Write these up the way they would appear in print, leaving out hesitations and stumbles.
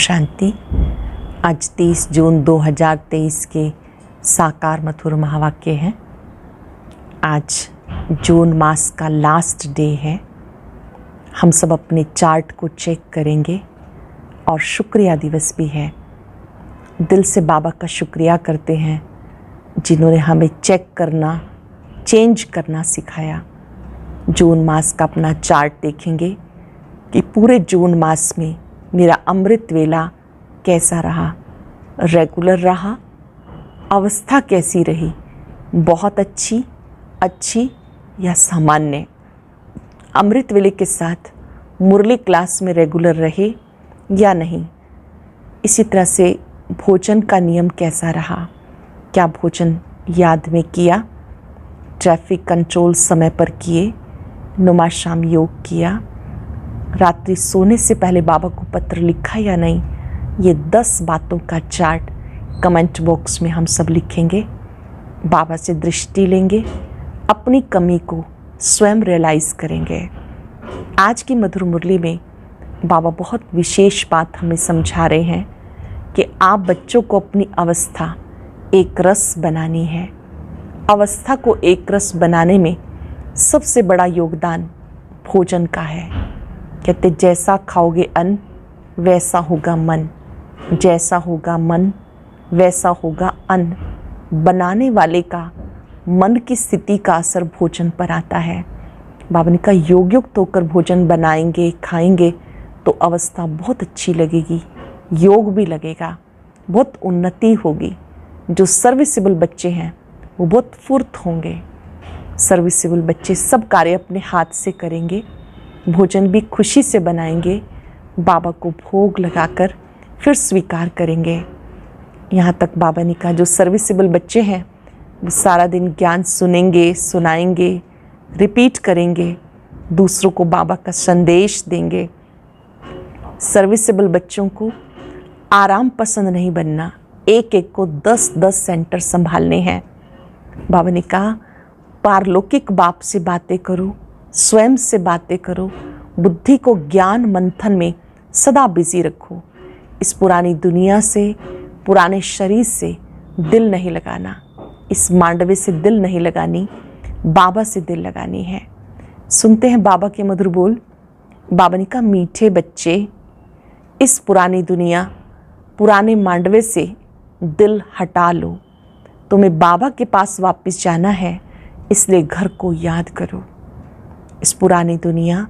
शांति। आज 30 जून 2023 के साकार मधुर महावाक्य हैं। आज जून मास का लास्ट डे है। हम सब अपने चार्ट को चेक करेंगे और शुक्रिया दिवस भी है। दिल से बाबा का शुक्रिया करते हैं जिन्होंने हमें चेक करना, चेंज करना सिखाया। जून मास का अपना चार्ट देखेंगे कि पूरे जून मास में मेरा अमृत वेला कैसा रहा, रेगुलर रहा, अवस्था कैसी रही, बहुत अच्छी, अच्छी या सामान्य। अमृत वेले के साथ मुरली क्लास में रेगुलर रहे या नहीं। इसी तरह से भोजन का नियम कैसा रहा, क्या भोजन याद में किया, ट्रैफिक कंट्रोल समय पर किए, नुमा शाम योग किया, रात्रि सोने से पहले बाबा को पत्र लिखा या नहीं। ये 10 बातों का चार्ट कमेंट बॉक्स में हम सब लिखेंगे। बाबा से दृष्टि लेंगे, अपनी कमी को स्वयं रियलाइज़ करेंगे। आज की मधुर मुरली में बाबा बहुत विशेष बात हमें समझा रहे हैं कि आप बच्चों को अपनी अवस्था एक रस बनानी है। अवस्था को एक रस बनाने में सबसे बड़ा योगदान भोजन का है। कहते जैसा खाओगे अन्न वैसा होगा मन, जैसा होगा मन वैसा होगा अन्न। बनाने वाले का मन की स्थिति का असर भोजन पर आता है। बाबा ने कहा योग युक्त होकर भोजन बनाएंगे, खाएंगे तो अवस्था बहुत अच्छी लगेगी, योग भी लगेगा, बहुत उन्नति होगी। जो सर्विसेबल बच्चे हैं वो बहुत फुर्त होंगे। सर्विसेबल बच्चे सब कार्य अपने हाथ से करेंगे, भोजन भी खुशी से बनाएंगे, बाबा को भोग लगाकर फिर स्वीकार करेंगे। यहाँ तक बाबा ने कहा जो सर्विसेबल बच्चे हैं वो सारा दिन ज्ञान सुनेंगे, सुनाएंगे, रिपीट करेंगे, दूसरों को बाबा का संदेश देंगे। सर्विसेबल बच्चों को आराम पसंद नहीं बनना, एक एक को 10-10 सेंटर संभालने हैं। बाबा ने कहा पारलौकिक बाप से बातें करो, स्वयं से बातें करो, बुद्धि को ज्ञान मंथन में सदा बिजी रखो। इस पुरानी दुनिया से, पुराने शरीर से दिल नहीं लगाना, इस मांडवे से दिल नहीं लगानी, बाबा से दिल लगानी है। सुनते हैं बाबा के मधुर बोल। बाबा ने कहा मीठे बच्चे, इस पुरानी दुनिया, पुराने मांडवे से दिल हटा लो। तुम्हें बाबा के पास वापस जाना है, इसलिए घर को याद करो। इस पुरानी दुनिया,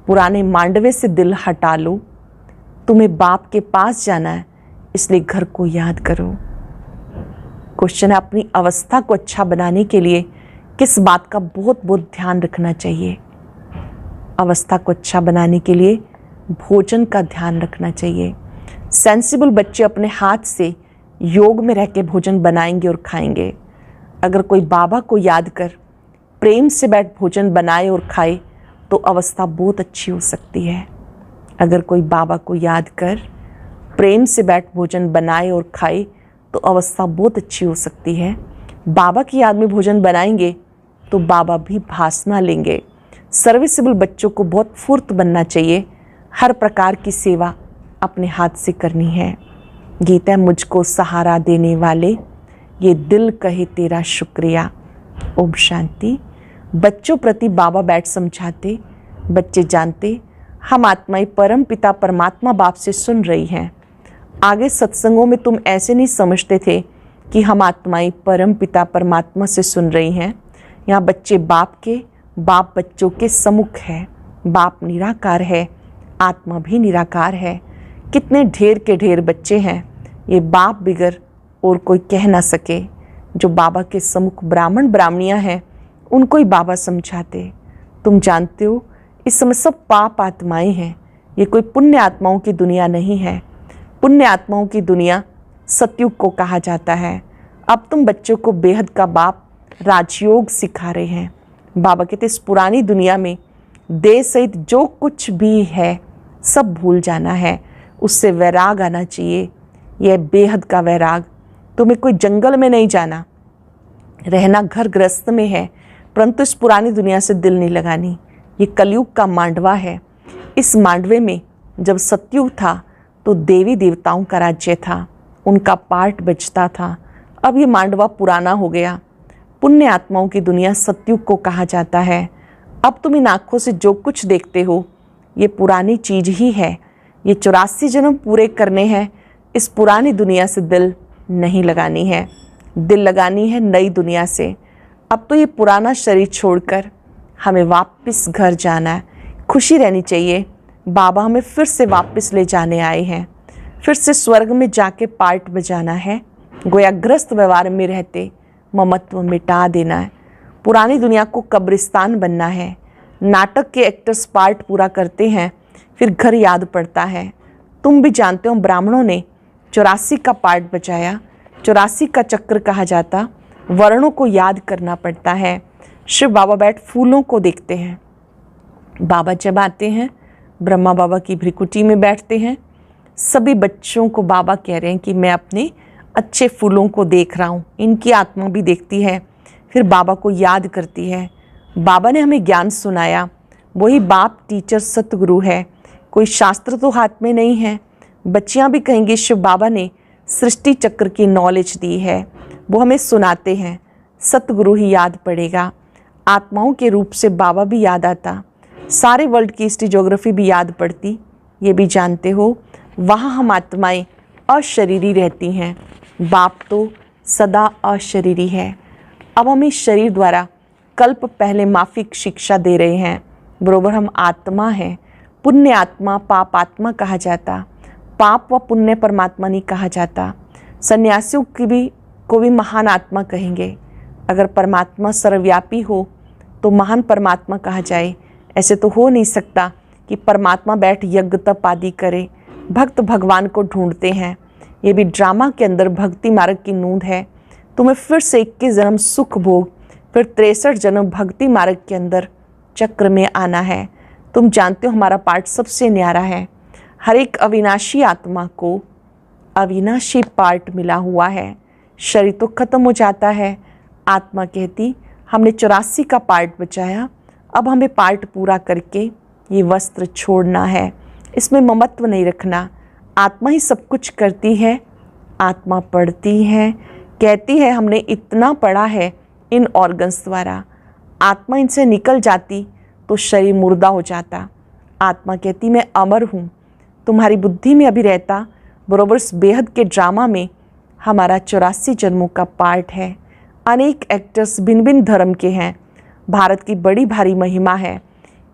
पुराने मांडवे से दिल हटा लो। तुम्हें बाप के पास जाना है, इसलिए घर को याद करो। क्वेश्चन है अपनी अवस्था को अच्छा बनाने के लिए किस बात का बहुत बहुत ध्यान रखना चाहिए। अवस्था को अच्छा बनाने के लिए भोजन का ध्यान रखना चाहिए। सेंसिबल बच्चे अपने हाथ से योग में रह के भोजन बनाएंगे और खाएंगे। अगर कोई बाबा को याद कर प्रेम से बैठ भोजन बनाए और खाए तो अवस्था बहुत अच्छी हो सकती है। अगर कोई बाबा को याद कर प्रेम से बैठ भोजन बनाए और खाए तो अवस्था बहुत अच्छी हो सकती है। बाबा की याद में भोजन बनाएंगे तो बाबा भी भासना लेंगे। सर्विसेबल बच्चों को बहुत फुर्त बनना चाहिए। हर प्रकार की सेवा अपने हाथ से करनी है। गीता मुझको सहारा देने वाले, ये दिल कहे तेरा शुक्रिया। ओम शांति। बच्चों प्रति बाबा बैठ समझाते, बच्चे जानते हम आत्माएं परम पिता परमात्मा बाप से सुन रही हैं। आगे सत्संगों में तुम ऐसे नहीं समझते थे कि हम आत्माएं परम पिता परमात्मा से सुन रही हैं। यहाँ बच्चे बाप के, बाप बच्चों के सम्मुख है। बाप निराकार है, आत्मा भी निराकार है। कितने ढेर के ढेर बच्चे हैं, ये बाप बिगर और कोई कह ना सके। जो बाबा के सम्मुख ब्राह्मण ब्राह्मणियाँ हैं उनको ही बाबा समझाते। तुम जानते हो इस समय सब पाप आत्माएं हैं, ये कोई पुण्य आत्माओं की दुनिया नहीं है। पुण्य आत्माओं की दुनिया सतयुग को कहा जाता है। अब तुम बच्चों को बेहद का बाप राजयोग सिखा रहे हैं। बाबा कहते इस पुरानी दुनिया में देह सहित जो कुछ भी है सब भूल जाना है, उससे वैराग आना चाहिए। यह बेहद का वैराग। तुम्हें कोई जंगल में नहीं जाना, रहना घर गृहस्थ में है, परंतु इस पुरानी दुनिया से दिल नहीं लगानी। ये कलयुग का मांडवा है। इस मांडवे में जब सतयुग था तो देवी देवताओं का राज्य था, उनका पार्ट बचता था। अब ये मांडवा पुराना हो गया। पुण्य आत्माओं की दुनिया सतयुग को कहा जाता है। अब तुम इन आँखों से जो कुछ देखते हो ये पुरानी चीज ही है। ये 84 जन्म पूरे करने हैं। इस पुरानी दुनिया से दिल नहीं लगानी है, दिल लगानी है नई दुनिया से। अब तो ये पुराना शरीर छोड़कर हमें वापस घर जाना है। खुशी रहनी चाहिए, बाबा हमें फिर से वापस ले जाने आए हैं। फिर से स्वर्ग में जाके पार्ट बजाना है। गोयाग्रस्त व्यवहार में रहते ममत्व मिटा देना है। पुरानी दुनिया को कब्रिस्तान बनना है। नाटक के एक्टर्स पार्ट पूरा करते हैं, फिर घर याद पड़ता है। तुम भी जानते हो ब्राह्मणों ने 84 का पार्ट बचाया। 84 का चक्र कहा जाता। वर्णों को याद करना पड़ता है। शिव बाबा बैठ फूलों को देखते हैं। बाबा जब आते हैं ब्रह्मा बाबा की भ्रिकुटी में बैठते हैं। सभी बच्चों को बाबा कह रहे हैं कि मैं अपने अच्छे फूलों को देख रहा हूँ। इनकी आत्मा भी देखती है, फिर बाबा को याद करती है। बाबा ने हमें ज्ञान सुनाया, वही बाप टीचर सतगुरु है। कोई शास्त्र तो हाथ में नहीं है। बच्चियाँ भी कहेंगी शिव बाबा ने सृष्टि चक्र की नॉलेज दी है, वो हमें सुनाते हैं। सतगुरु ही याद पड़ेगा। आत्माओं के रूप से बाबा भी याद आता। सारे वर्ल्ड की हिस्ट्री ज्योग्राफी भी याद पड़ती। ये भी जानते हो वहाँ हम आत्माएं अशरीरी रहती हैं। बाप तो सदा अशरीरी है। अब हम इस शरीर द्वारा कल्प पहले माफिक शिक्षा दे रहे हैं। बरोबर हम आत्मा हैं। पुण्य आत्मा पाप आत्मा कहा जाता। पाप व पुण्य परमात्मा नहीं कहा जाता। सन्यासियों को भी महान आत्मा कहेंगे। अगर परमात्मा सर्वव्यापी हो तो महान परमात्मा कहा जाए। ऐसे तो हो नहीं सकता कि परमात्मा बैठ यज्ञ तप आदि करे। भक्त भगवान को ढूंढते हैं। ये भी ड्रामा के अंदर भक्ति मार्ग की नूंद है। तुम्हें फिर से 21 जन्म सुख भोग, फिर 63 जन्म भक्ति मार्ग के अंदर चक्र में आना है। तुम जानते हो हमारा पार्ट सबसे न्यारा है। हर एक अविनाशी आत्मा को अविनाशी पार्ट मिला हुआ है। शरीर तो खत्म हो जाता है। आत्मा कहती हमने 84 का पार्ट बचाया, अब हमें पार्ट पूरा करके ये वस्त्र छोड़ना है। इसमें ममत्व नहीं रखना। आत्मा ही सब कुछ करती है। आत्मा पढ़ती है, कहती है हमने इतना पढ़ा है इन ऑर्गन्स द्वारा। आत्मा इनसे निकल जाती तो शरीर मुर्दा हो जाता। आत्मा कहती मैं अमर हूँ। तुम्हारी बुद्धि में अभी रहता। बरोबर इस बेहद के ड्रामा में हमारा 84 जन्मों का पार्ट है। अनेक एक्टर्स भिन्न भिन्न धर्म के हैं। भारत की बड़ी भारी महिमा है।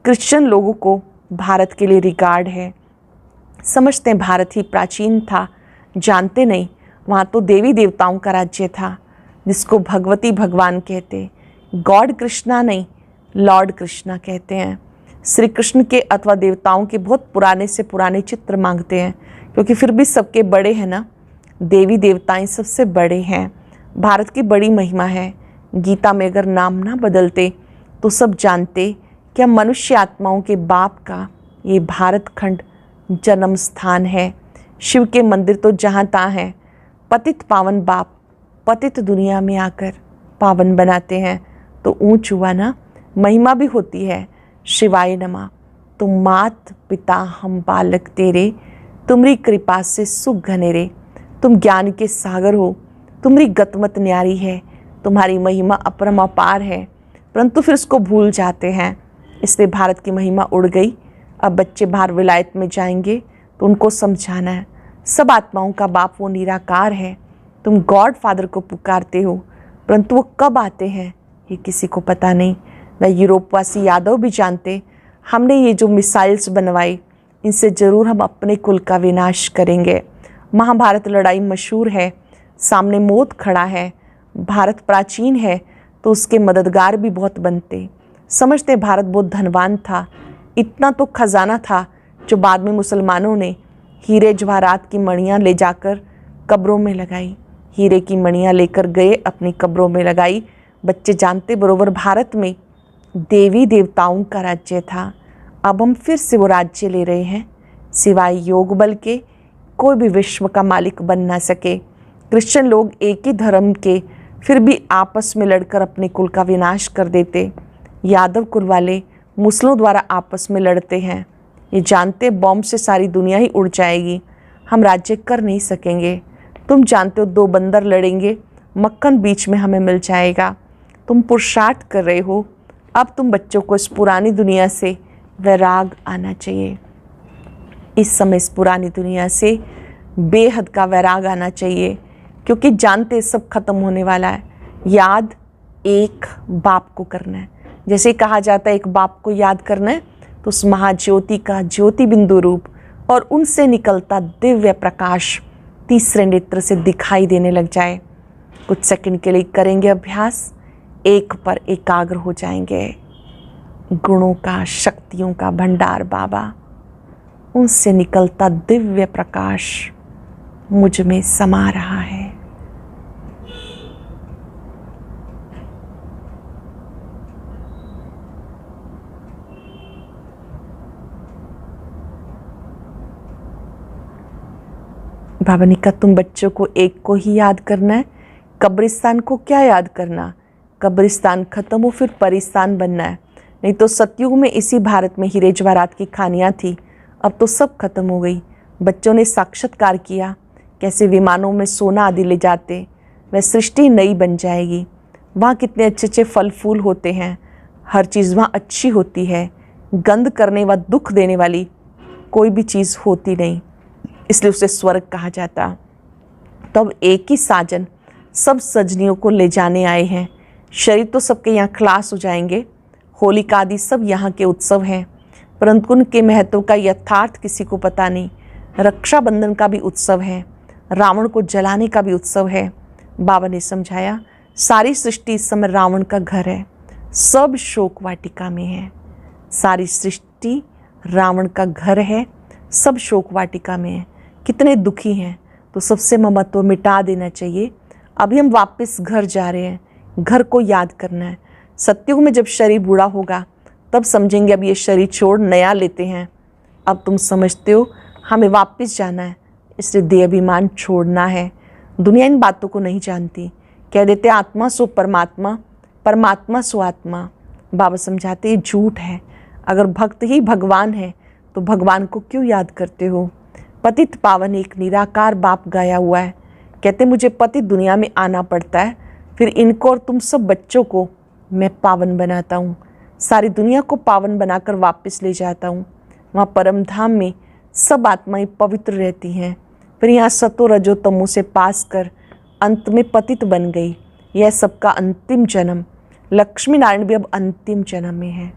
क्रिश्चियन लोगों को भारत के लिए रिगार्ड है। समझते हैं भारत ही प्राचीन था, जानते नहीं वहाँ तो देवी देवताओं का राज्य था, जिसको भगवती भगवान कहते। गॉड कृष्णा नहीं, लॉर्ड कृष्णा कहते हैं। श्री कृष्ण के अथवा देवताओं के बहुत पुराने से पुराने चित्र मांगते हैं, क्योंकि फिर भी सबके बड़े हैं ना। देवी देवताएं सबसे बड़े हैं। भारत की बड़ी महिमा है। गीता में अगर नाम ना बदलते तो सब जानते कि हम मनुष्य आत्माओं के बाप का ये भारत खंड जन्म स्थान है। शिव के मंदिर तो जहाँ तहाँ हैं। पतित पावन बाप पतित दुनिया में आकर पावन बनाते हैं, तो ऊंच हुआ ना। महिमा भी होती है। शिवाय नमः। तुम मात पिता हम बालक तेरे, तुम्हारी कृपा से सुख घनेरे। तुम ज्ञान के सागर हो, तुम्हारी गतमत न्यारी है। तुम्हारी महिमा अपरम अपार है, परंतु फिर उसको भूल जाते हैं। इसलिए भारत की महिमा उड़ गई। अब बच्चे बाहर विलायत में जाएंगे तो उनको समझाना है सब आत्माओं का बाप वो निराकार है। तुम गॉड फादर को पुकारते हो, परंतु वो कब आते हैं ये किसी को पता नहीं। वह यूरोपवासी यादव भी जानते। हमने ये जो मिसाइल्स बनवाई इनसे ज़रूर हम अपने कुल का विनाश करेंगे। महाभारत लड़ाई मशहूर है। सामने मौत खड़ा है। भारत प्राचीन है तो उसके मददगार भी बहुत बनते। समझते भारत बहुत धनवान था। इतना तो खजाना था जो बाद में मुसलमानों ने हीरे जवाहरात की मणियाँ ले जाकर कब्रों में लगाई। हीरे की मणियाँ लेकर गए, अपनी कब्रों में लगाई। बच्चे जानते बरोबर भारत में देवी देवताओं का राज्य था। अब हम फिर से वो राज्य ले रहे हैं। सिवाय योग बल के कोई भी विश्व का मालिक बन ना सके। क्रिश्चियन लोग एक ही धर्म के फिर भी आपस में लड़कर अपने कुल का विनाश कर देते। यादव कुल वाले मुस्लिमों द्वारा आपस में लड़ते हैं। ये जानते बॉम्ब से सारी दुनिया ही उड़ जाएगी। हम राज्य कर नहीं सकेंगे। तुम जानते हो 2 बंदर लड़ेंगे, मक्खन बीच में हमें मिल जाएगा। तुम पुरुषार्थ कर रहे हो, अब तुम बच्चों को इस पुरानी दुनिया से वैराग आना चाहिए। इस समय इस पुरानी दुनिया से बेहद का वैराग आना चाहिए, क्योंकि जानते सब खत्म होने वाला है। याद एक बाप को करना है। जैसे कहा जाता है एक बाप को याद करना है, तो उस महाज्योति का ज्योति बिंदु रूप और उनसे निकलता दिव्य प्रकाश तीसरे नेत्र से दिखाई देने लग जाए। कुछ सेकंड के लिए करेंगे अभ्यास, एक पर एकाग्र हो जाएंगे। गुणों का, शक्तियों का भंडार बाबा, उनसे निकलता दिव्य प्रकाश मुझ में समा रहा है। बाबा ने कहा तुम बच्चों को एक को ही याद करना है, कब्रिस्तान को क्या याद करना। कब्रिस्तान खत्म हो फिर परिस्तान बनना है। नहीं तो सतयुग में इसी भारत में हीरे जवाहरात की खानियाँ थी, अब तो सब खत्म हो गई। बच्चों ने साक्षात्कार किया कैसे विमानों में सोना आदि ले जाते, वह सृष्टि नई बन जाएगी। वहाँ कितने अच्छे अच्छे फल फूल होते हैं, हर चीज़ वहाँ अच्छी होती है। गंध करने व दुख देने वाली कोई भी चीज़ होती नहीं, इसलिए उसे स्वर्ग कहा जाता। तब एक ही साजन सब सजनियों को ले जाने आए हैं। शरीर तो सबके यहाँ खलास हो जाएंगे, होलिका आदि सब यहाँ के उत्सव हैं, परंतु उनके महत्व का यथार्थ किसी को पता नहीं। रक्षाबंधन का भी उत्सव है, रावण को जलाने का भी उत्सव है। बाबा ने समझाया सारी सृष्टि इस समय रावण का घर है, सब शोक वाटिका में है। सारी सृष्टि रावण का घर है, सब शोक वाटिका में है। कितने दुखी हैं, तो सबसे ममत्व मिटा देना चाहिए। अभी हम वापस घर जा रहे हैं, घर को याद करना है। सतयुग में जब शरीर बूढ़ा होगा तब समझेंगे अब ये शरीर छोड़ नया लेते हैं। अब तुम समझते हो हमें वापस जाना है, इसलिए देह अभिमान छोड़ना है। दुनिया इन बातों को नहीं जानती, कह देते आत्मा सो परमात्मा, परमात्मा सो आत्मा। बाबा समझाते ये झूठ है। अगर भक्त ही भगवान है तो भगवान को क्यों याद करते हो। पतित पावन एक निराकार बाप गाया हुआ है, कहते मुझे पतित दुनिया में आना पड़ता है, फिर इनको और तुम सब बच्चों को मैं पावन बनाता हूँ, सारी दुनिया को पावन बनाकर वापस ले जाता हूँ। वहाँ परम धाम में सब आत्माएं पवित्र रहती हैं, फिर यहाँ सतो रजो तमो से पास कर अंत में पतित बन गई। यह सबका अंतिम जन्म। लक्ष्मी नारायण भी अब अंतिम जन्म में है।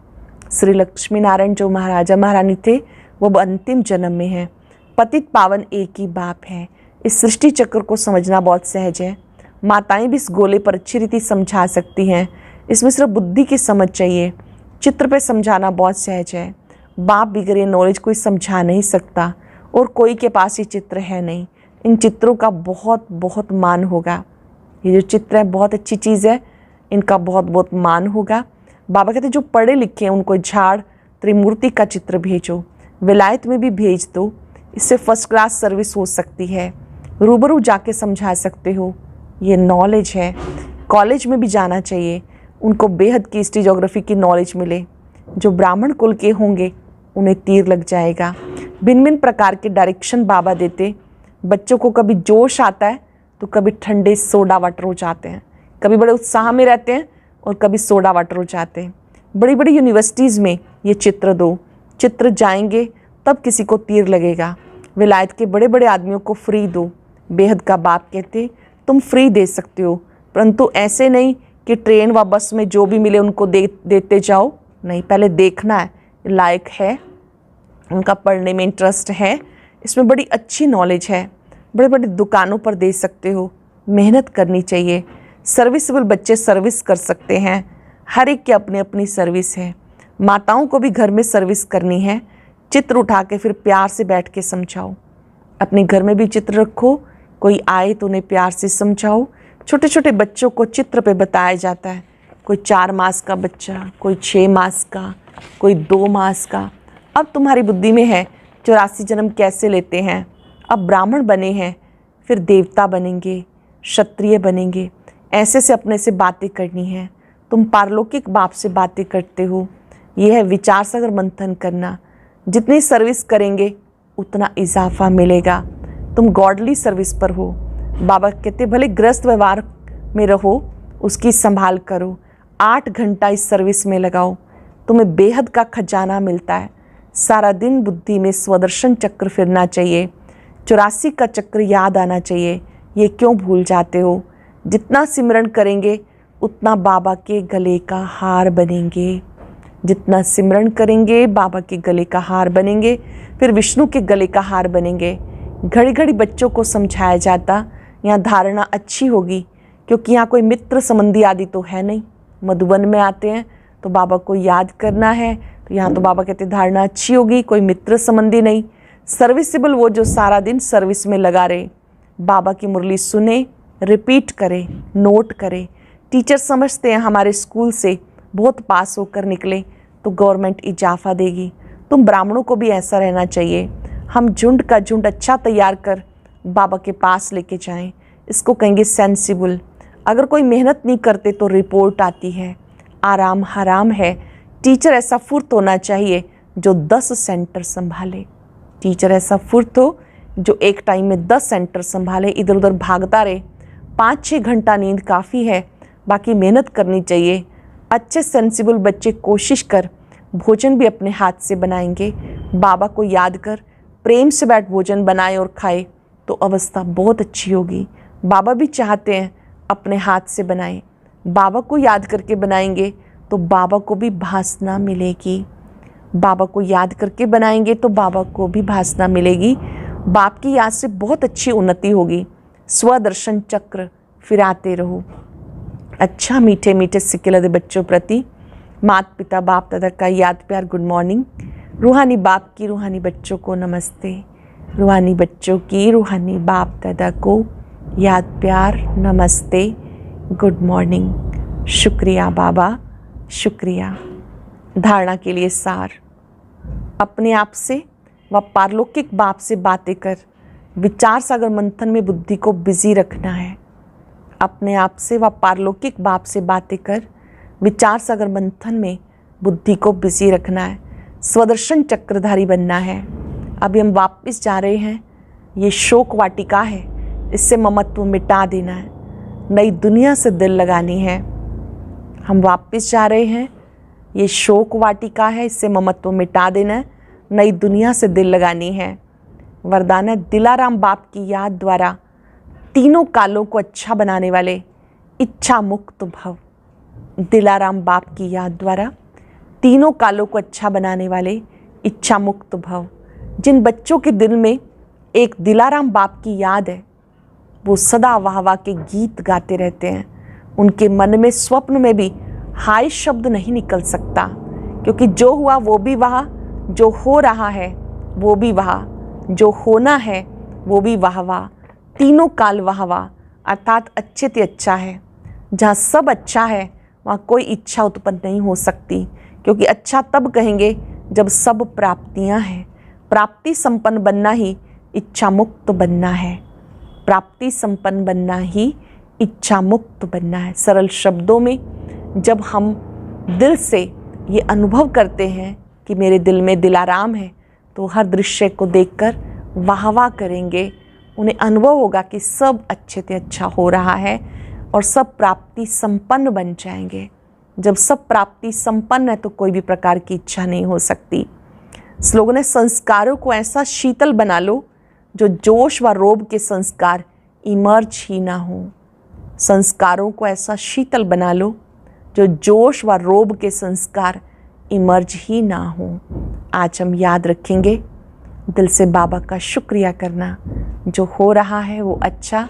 श्री लक्ष्मी नारायण जो महाराजा महारानी थे वो अब अंतिम जन्म में है। पतित पावन एक ही बाप है। इस सृष्टि चक्र को समझना बहुत सहज है। माताएं भी इस गोले पर अच्छी रीति समझा सकती हैं, इसमें सिर्फ बुद्धि की समझ चाहिए। चित्र पे समझाना बहुत सहज है। बाप बिगड़े नॉलेज कोई समझा नहीं सकता, और कोई के पास ये चित्र है नहीं। इन चित्रों का बहुत बहुत मान होगा। ये जो चित्र है बहुत अच्छी चीज़ है, इनका बहुत बहुत मान होगा। बाबा कहते जो पढ़े लिखे हैं उनको झाड़ त्रिमूर्ति का चित्र भेजो, विलायत में भी भेज दो, इससे फर्स्ट क्लास सर्विस हो सकती है। रूबरू जाके समझा सकते हो, ये नॉलेज है। कॉलेज में भी जाना चाहिए, उनको बेहद की हिस्ट्री ज्योग्राफी की नॉलेज मिले। जो ब्राह्मण कुल के होंगे उन्हें तीर लग जाएगा। भिन्न भिन्न प्रकार के डायरेक्शन बाबा देते। बच्चों को कभी जोश आता है तो कभी ठंडे सोडा वाटर हो जाते हैं, कभी बड़े उत्साह में रहते हैं और कभी सोडा वाटर हो जाते हैं। बड़ी बड़ी यूनिवर्सिटीज़ में ये चित्र दो, चित्र जाएंगे तब किसी को तीर लगेगा। विलायत के बड़े बड़े आदमियों को फ्री दो। बेहद का बाप कहते तुम फ्री दे सकते हो, परंतु ऐसे नहीं कि ट्रेन व बस में जो भी मिले उनको देते जाओ। नहीं, पहले देखना है लायक है, उनका पढ़ने में इंटरेस्ट है, इसमें बड़ी अच्छी नॉलेज है। बड़े बड़े दुकानों पर दे सकते हो, मेहनत करनी चाहिए। सर्विसेबल बच्चे सर्विस कर सकते हैं, हर एक की अपनी अपनी सर्विस है। माताओं को भी घर में सर्विस करनी है। चित्र उठा के फिर प्यार से बैठ के समझाओ। अपने घर में भी चित्र रखो, कोई आए तो उन्हें प्यार से समझाओ। छोटे छोटे बच्चों को चित्र पे बताया जाता है, कोई 4 मास का बच्चा, कोई 6 मास का, कोई 2 मास का। अब तुम्हारी बुद्धि में है 84 जन्म कैसे लेते हैं। अब ब्राह्मण बने हैं, फिर देवता बनेंगे, क्षत्रिय बनेंगे, ऐसे से अपने से बातें करनी है। तुम पारलौकिक बाप से बातें करते हो। यह है विचार सागर मंथन करना। जितनी सर्विस करेंगे उतना इजाफा मिलेगा। तुम गॉडली सर्विस पर हो। बाबा कहते भले ग्रस्त व्यवहार में रहो, उसकी संभाल करो, 8 घंटा इस सर्विस में लगाओ, तुम्हें बेहद का खजाना मिलता है। सारा दिन बुद्धि में स्वदर्शन चक्र फिरना चाहिए, 84 का चक्र याद आना चाहिए। ये क्यों भूल जाते हो? जितना सिमरन करेंगे उतना बाबा के गले का हार बनेंगे। जितना सिमरन करेंगे बाबा के गले का हार बनेंगे, फिर विष्णु के गले का हार बनेंगे। घड़ी घड़ी बच्चों को समझाया जाता, यहाँ धारणा अच्छी होगी क्योंकि यहाँ कोई मित्र संबंधी आदि तो है नहीं। मधुबन में आते हैं तो बाबा को याद करना है, तो यहाँ तो बाबा कहते धारणा अच्छी होगी, कोई मित्र संबंधी नहीं। सर्विसेबल वो जो सारा दिन सर्विस में लगा रहे, बाबा की मुरली सुने, रिपीट करे, नोट करे। टीचर समझते हैं हमारे स्कूल से बहुत पास होकर निकले तो गवर्नमेंट इजाफा देगी। तुम ब्राह्मणों को भी ऐसा रहना चाहिए। हम झुंड का झुंड अच्छा तैयार कर बाबा के पास लेके जाएं, इसको कहेंगे सेंसिबल। अगर कोई मेहनत नहीं करते तो रिपोर्ट आती है, आराम हराम है। टीचर ऐसा फुर्त होना चाहिए जो 10 सेंटर संभाले। टीचर ऐसा फुर्त हो जो एक टाइम में 10 सेंटर संभाले, इधर उधर भागता रहे। 5-6 घंटा नींद काफ़ी है, बाकी मेहनत करनी चाहिए। अच्छे सेंसिबल बच्चे कोशिश कर भोजन भी अपने हाथ से बनाएंगे। बाबा को याद कर प्रेम से बैठ भोजन बनाए और खाए तो अवस्था बहुत अच्छी होगी। बाबा भी चाहते हैं अपने हाथ से बनाएं। बाबा को याद करके बनाएंगे तो बाबा को भी भासना मिलेगी। बाबा को याद करके बनाएंगे तो बाबा को भी भासना मिलेगी। बाप की याद से बहुत अच्छी उन्नति होगी। स्वदर्शन चक्र फिराते रहो। अच्छा मीठे मीठे सिक्के लदे बच्चों प्रति माता पिता बाप दादा का याद प्यार गुड मॉर्निंग। रूहानी बाप की रूहानी बच्चों को नमस्ते। रूहानी बच्चों की रूहानी बाप दादा को याद प्यार नमस्ते, गुड मॉर्निंग। शुक्रिया बाबा, शुक्रिया। धारणा के लिए सार, अपने आप से व पारलौकिक बाप से बातें कर विचार सागर मंथन में बुद्धि को बिजी रखना है। अपने आप से व पारलौकिक बाप से बातें कर विचार सागर मंथन में बुद्धि को बिजी रखना है। स्वदर्शन चक्रधारी बनना है। अभी हम वापस जा रहे हैं, ये शोक वाटिका है, इससे ममत्व मिटा देना है, नई दुनिया से दिल लगानी है। हम वापस जा रहे हैं, ये शोक वाटिका है, इससे ममत्व मिटा देना है, नई दुनिया से दिल लगानी है। वरदान है दिलाराम बाप की याद द्वारा तीनों कालों को अच्छा बनाने वाले इच्छा मुक्त भव। दिलाराम बाप की याद द्वारा तीनों कालों को अच्छा बनाने वाले इच्छा मुक्त भव। जिन बच्चों के दिल में एक दिलाराम बाप की याद है, वो सदा वाह वाह के गीत गाते रहते हैं। उनके मन में स्वप्न में भी हाय शब्द नहीं निकल सकता, क्योंकि जो हुआ वो भी वाह, जो हो रहा है वो भी वाह, जो होना है वो भी वाह वाह, तीनों काल वाह वाह, अर्थात अच्छे ते अच्छा है। जहाँ सब अच्छा है वहाँ कोई इच्छा उत्पन्न नहीं हो सकती, क्योंकि अच्छा तब कहेंगे जब सब प्राप्तियाँ हैं। प्राप्ति संपन्न बनना ही इच्छा मुक्त बनना है। प्राप्ति संपन्न बनना ही इच्छा मुक्त बनना है। सरल शब्दों में जब हम दिल से ये अनुभव करते हैं कि मेरे दिल में दिलाराम है, तो हर दृश्य को देखकर वाह वाह करेंगे। उन्हें अनुभव होगा कि सब अच्छे से अच्छा हो रहा है और सब प्राप्ति संपन्न बन जाएंगे। जब सब प्राप्ति संपन्न है तो कोई भी प्रकार की इच्छा नहीं हो सकती। स्लोगन है संस्कारों को ऐसा शीतल बना लो जो जोश व रोब के संस्कार इमर्ज ही ना हो। संस्कारों को ऐसा शीतल बना लो जो जोश व रोब के संस्कार इमर्ज ही ना हो। आज हम याद रखेंगे दिल से बाबा का शुक्रिया करना। जो हो रहा है वो अच्छा,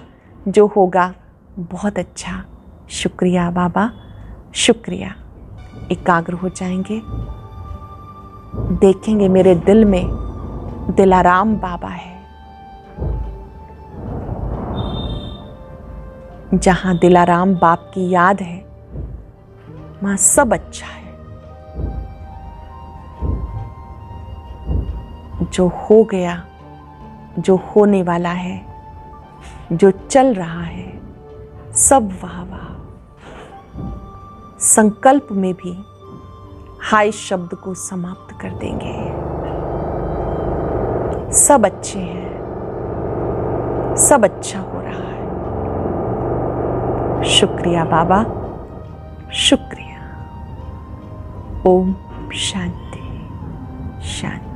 जो होगा बहुत अच्छा। शुक्रिया बाबा, शुक्रिया। एकाग्र हो जाएंगे, देखेंगे मेरे दिल में दिलाराम बाबा है। जहाँ दिलाराम बाप की याद है वहाँ सब अच्छा है। जो हो गया, जो होने वाला है, जो चल रहा है, सब वाह वाह। संकल्प में भी हाय शब्द को समाप्त कर देंगे। सब अच्छे हैं, सब अच्छा हो रहा है। शुक्रिया बाबा, शुक्रिया। ओम शांति शांति।